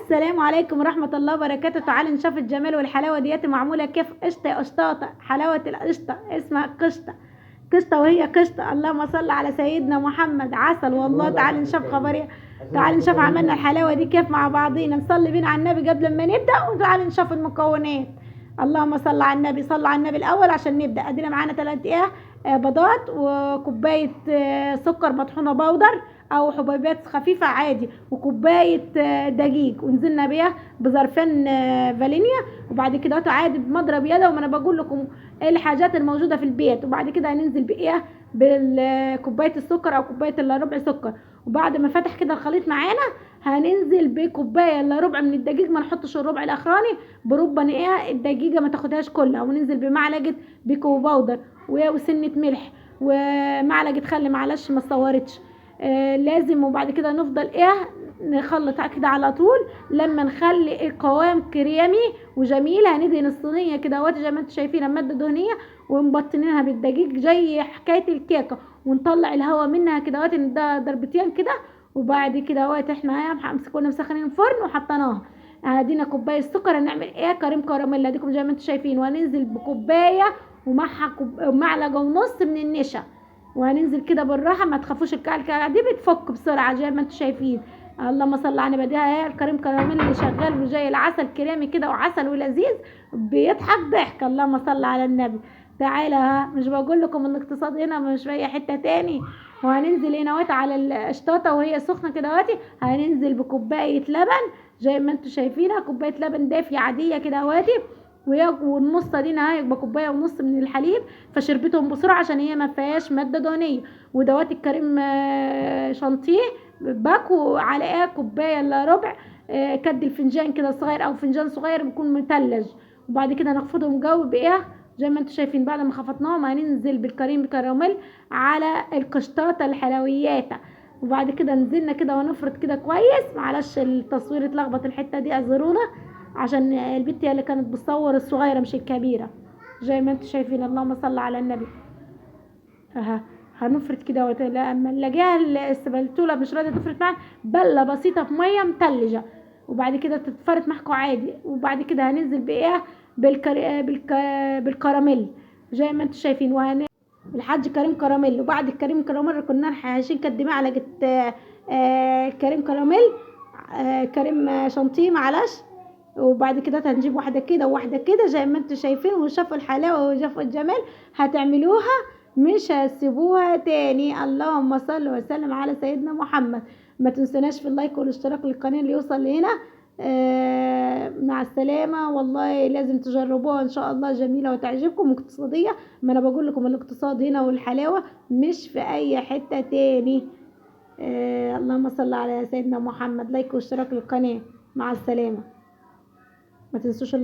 السلام عليكم ورحمة الله وبركاته. تعالوا نشوف الجمال والحلاوة ديت معمولة كيف. قشطة يا قشطاطة، حلاوة القشطة اسمها قشطة. قشطة وهي قشطة. اللهم صل على سيدنا محمد. عسل والله. تعالوا نشوف خبرية. تعالوا نشوف عملنا الحلاوة دي كيف مع بعضينا. نصلي بينا على النبي قبل ما نبدأ، وتعالوا نشوف المكونات. اللهم صل على النبي. صل على النبي الأول عشان نبدأ. ادينا معانا 3 بيضات، وكوباية سكر مطحونة بودر او حبيبات خفيفة عادي، وكوباية دقيق، ونزلنا بيها بظرفين فانيليا. وبعد كده عادي بمضرب يدوي، وما انا بقول لكم ايه الحاجات الموجودة في البيت. وبعد كده هننزل بايه؟ بالكوباية السكر او كوباية الا ربع سكر. وبعد ما فتح كده الخليط معانا، هننزل بكوبايه الا ربع من الدقيق، ما نحطش الربع الاخراني، بربع ايه الدقيقه ما تاخدهاش كلها. وننزل بمعلقه بيكو باودر وسنه ملح ومعلقه خل، معلش ما صورتش. لازم. وبعد كده نفضل نخلط كده على طول لما نخلي القوام كريمي وجميل. هندهن الصينيه كده زي ما انتم شايفين ماده دهنيه، ونبطنينها بالدقيق زي حكايه الكيكه، ونطلع الهواء منها كده ده ضربتين كده. وبعد كده احنا كنا مسخنين الفرن وحطيناها. ادينا كوبايه سكر. هنعمل كريم كراميل اديكم زي ما انتم شايفين. وهننزل بكوبايه ومعها معلقه ونص من النشا. وهننزل كده بالراحه، ما تخافوش الكعكه دي بتفك بسرعه زي ما انتم شايفين. اللهم صل على النبي. ده الكريم كراميل اللي شغال وزي العسل كريمي كده، وعسل ولذيذ بيضحك ضحك. اللهم صل على النبي. تعالى مش بقول لكم الاقتصاد هنا مش في اي حته تاني. وهننزل هنا على القشطاطه وهي سخنه كده هننزل بكوبايه لبن زي ما انتم شايفينها، كوبايه لبن دافيه عاديه كده والنص دي يبقى كوبايه ونص من الحليب. فشربتهم بسرعه عشان هي ما فيهاش ماده دهنيه. الكريم شانتيه باكو على كوبايه الا ربع كد الفنجان كده صغير او فنجان صغير بيكون مثلج. وبعد كده نخفضهم جو زي ما انتم شايفين. بعد ما خفضناهم هننزل بالكريم كراميل على القشطاطه الحلويات. وبعد كده نزلنا كده ونفرط كده كويس. معلش التصوير اتلخبط الحته دي، اعذرونا، عشان البنت هي اللي كانت بتصور الصغيره مش الكبيره زي ما انتم شايفين. اللهم صل على النبي. هنفرط كده لما نلاقيها السبلتوله مش راضيه تفرط معانا، بله بسيطه في ميه متلجه. وبعد كده تتفرط معاكم عادي. وبعد كده هننزل بالكراميل زي ما انتم شايفين. الحاج كريم كراميل. وبعد الكريم كراميل كنا هنشيل قد معلقه كريم كراميل كريم شانتيه معلش. وبعد كده هنجيب واحده كده وواحده كده زي ما انتم شايفين. وشافوا الحلاوه وشافوا الجمال هتعملوها مش هتسيبوها تاني. اللهم صل وسلم على سيدنا محمد. ما تنسوناش في اللايك والاشتراك للقناه اللي يوصل لهنا. مع السلامة. والله لازم تجربوها ان شاء الله، جميلة وتعجبكم واقتصادية. ما انا بقول لكم الاقتصاد هنا والحلاوة مش في اي حتة تاني. اللهم صل على سيدنا محمد. لايك واشتراك للقناة. مع السلامة. ما تنسوش